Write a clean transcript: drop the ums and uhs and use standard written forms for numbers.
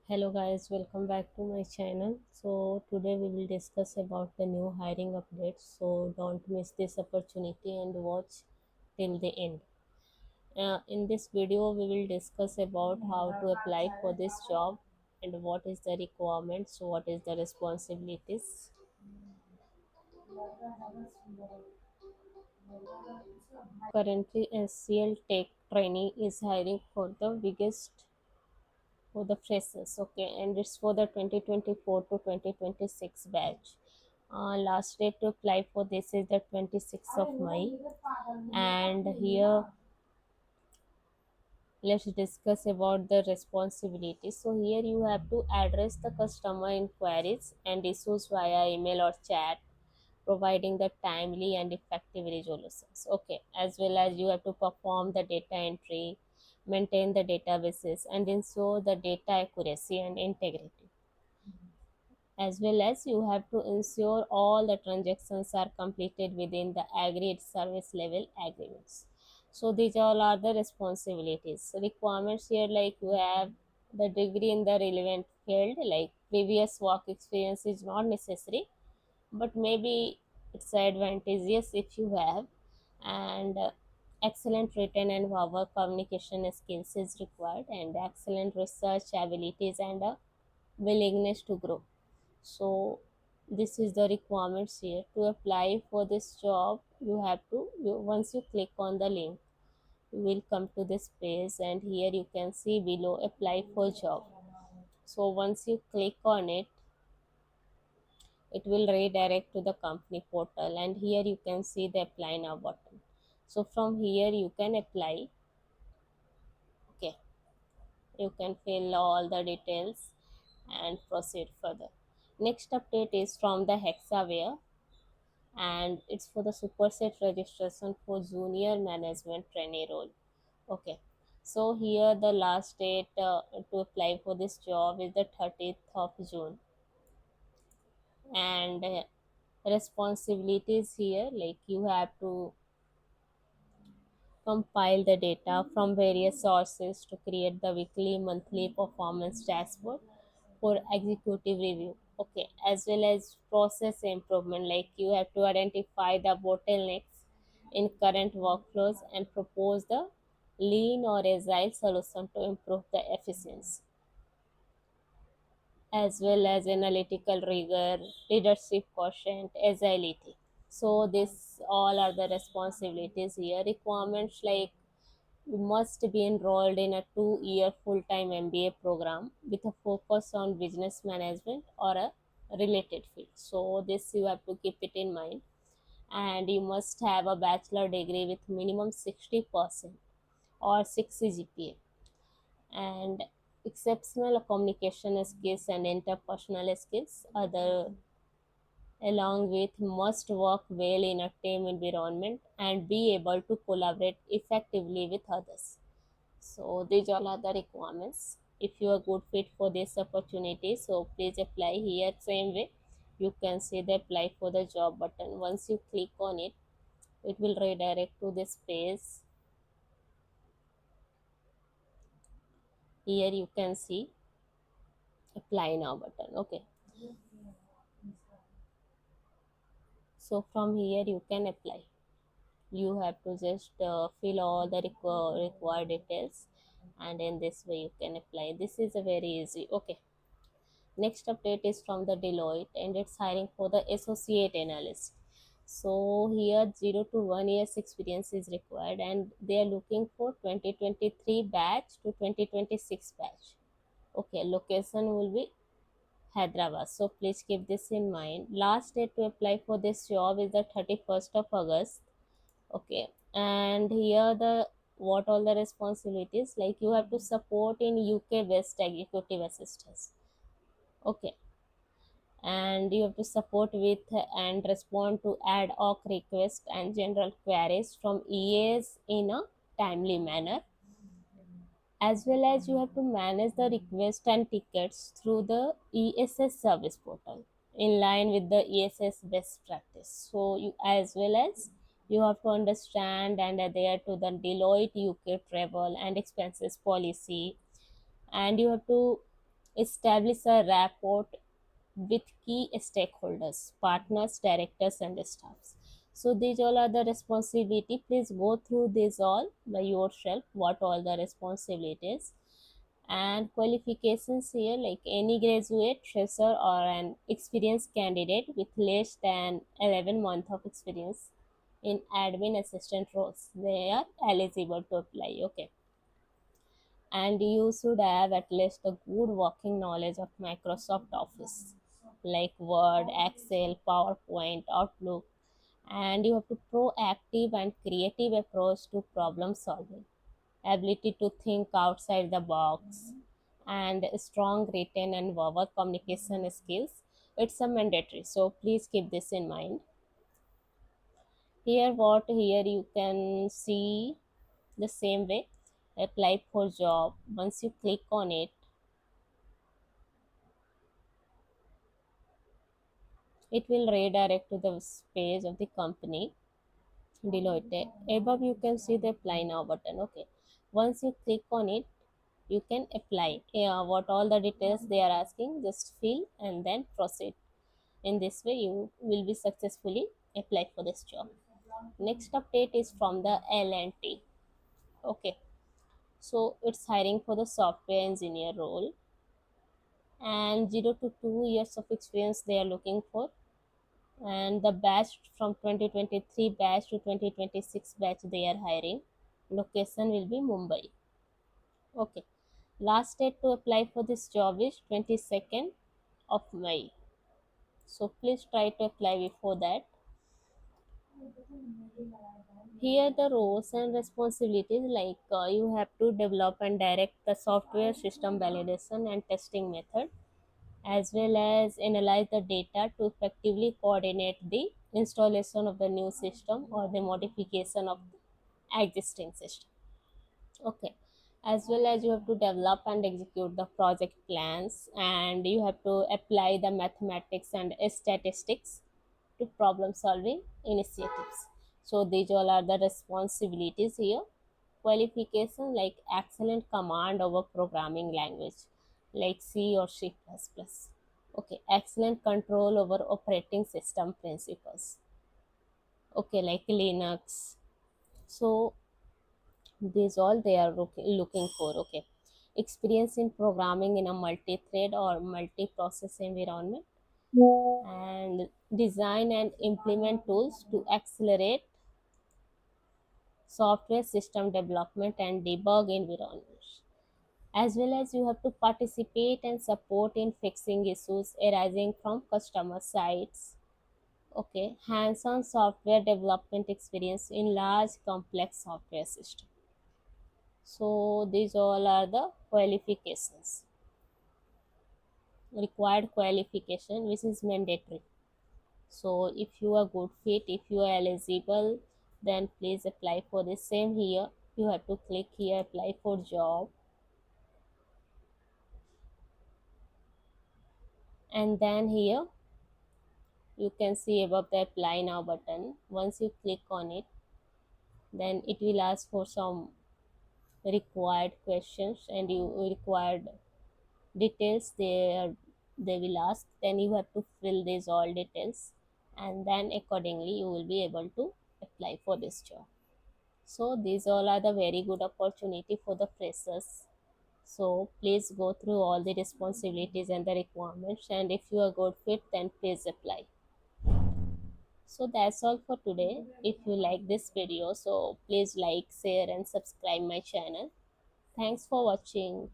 Hello guys, welcome back to my channel. So today we will discuss about the new hiring updates. So don't miss this opportunity and watch till the end. In this video we will discuss about how to apply for this job and what is the requirements, what is the responsibilities. Currently SCL Tech Trainee is hiring for the biggest for the freshers, okay, and it's for the 2024 to 2026 batch. Last date to apply for this is the 26th of May, and here let's discuss about the responsibilities. So here you have to address the customer inquiries and issues via email or chat, providing the timely and effective resolutions, okay, as well as you have to perform the data entry, maintain the databases and ensure the data accuracy and integrity, as well as you have to ensure all the transactions are completed within the agreed service level agreements. So these all are the responsibilities. Requirements here, like you have the degree in the relevant field, like previous work experience is not necessary, but maybe it's advantageous if you have, and excellent written and verbal communication skills is required, and excellent research abilities and a willingness to grow. So this is the requirements here. To apply for this job you have to, once you click on the link, you will come to this page, and here you can see below apply for job. So once you click on it, it will redirect to the company portal, and here you can see the apply now button. So from here you can apply, okay, you can fill all the details and proceed further. Next update is from the Hexaware, and it's for the superset registration for junior management trainee role, okay. So here the last date to apply for this job is the 30th of June, and responsibilities here, like you have to compile the data from various sources to create the weekly monthly performance dashboard for executive review, okay, as well as process improvement, like you have to identify the bottlenecks in current workflows and propose the lean or agile solution to improve the efficiency, as well as analytical rigor, leadership quotient, agility. So this all are the responsibilities here. Requirements, like you must be enrolled in a 2-year full-time MBA program with a focus on business management or a related field. So this you have to keep it in mind. And you must have a bachelor degree with minimum 60% or 6 GPA, and exceptional communication skills and interpersonal skills. Other, along with, must work well in a team environment and be able to collaborate effectively with others. So these all are the requirements. If you are good fit for this opportunity, so please apply here. Same way, you can see the apply for the job button. Once you click on it, it will redirect to this page. Here you can see apply now button. Okay. So from here you can apply. You have to just fill all the required details, and in this way you can apply. This is a very easy. Okay. Next update is from the Deloitte, and it's hiring for the associate analyst. So here 0 to 1 years experience is required, and they are looking for 2023 batch to 2026 batch. Okay, location will be Hyderabad. So please keep this in mind. Last date to apply for this job is the 31st of August. Okay, and here the what all the responsibilities, like you have to support in UK based executive assistants. Okay, and you have to support with and respond to ad hoc requests and general queries from EAs in a timely manner, as well as you have to manage the request and tickets through the ESS service portal in line with the ESS best practice. So you, as well as you have to understand and adhere to the Deloitte UK travel and expenses policy, and you have to Establish a rapport with key stakeholders, partners, directors, and staffs. So these all are the responsibility. Please go through this all by yourself. What all the responsibilities and qualifications here, like any graduate, fresher, or an experienced candidate with less than 11 months of experience in admin assistant roles, they are eligible to apply. Okay, and you should have at least a good working knowledge of Microsoft Office like Word, Excel, PowerPoint, Outlook, and you have to proactive and creative approach to problem solving, ability to think outside the box, and strong written and verbal communication skills. It's a mandatory, so please keep this in mind. Here you can see the same way apply for job. Once you click on it, it will redirect to the page of the company Deloitte. Above you can see the apply now button. Okay. Once you click on it, you can apply. Yeah, what all the details they are asking, just fill and then proceed. In this way, you will be successfully applied for this job. Next update is from the L&T. Okay. So it's hiring for the software engineer role and 0 to 2 years of experience they are looking for, and the batch from 2023 batch to 2026 batch they are hiring. Location will be Mumbai. Okay, last date to apply for this job is 22nd of May, so please try to apply before that. Here the roles and responsibilities, like you have to develop and direct the software system validation and testing method, as well as analyze the data to effectively coordinate the installation of the new system or the modification of the existing system. Okay, as well as you have to develop and execute the project plans, and you have to apply the mathematics and statistics to problem solving initiatives. So these all are the responsibilities here. Qualification, like excellent command over programming language like C or C++. Okay, excellent control over operating system principles. Okay, like Linux. So these all they are looking for. Okay, experience in programming in a multi-thread or multi-process environment, and design and implement tools to accelerate software system development and debug environments, as well as you have to participate and support in fixing issues arising from customer sites. Okay, hands-on software development experience in large complex software system. So these all are the qualifications, required qualification which is mandatory. So if you are good fit, if you are eligible, then please apply for the same. Here you have to click here apply for job, and then here you can see above the apply now button. Once you click on it, then it will ask for some required questions and you required details they will ask. Then you have to fill these all details, and then accordingly you will be able to apply for this job. So these all are the very good opportunity for the freshers. So please go through all the responsibilities and the requirements, and if you are good fit, then please apply. So that's all for today. If you like this video, so please like, share, and subscribe my channel. Thanks for watching.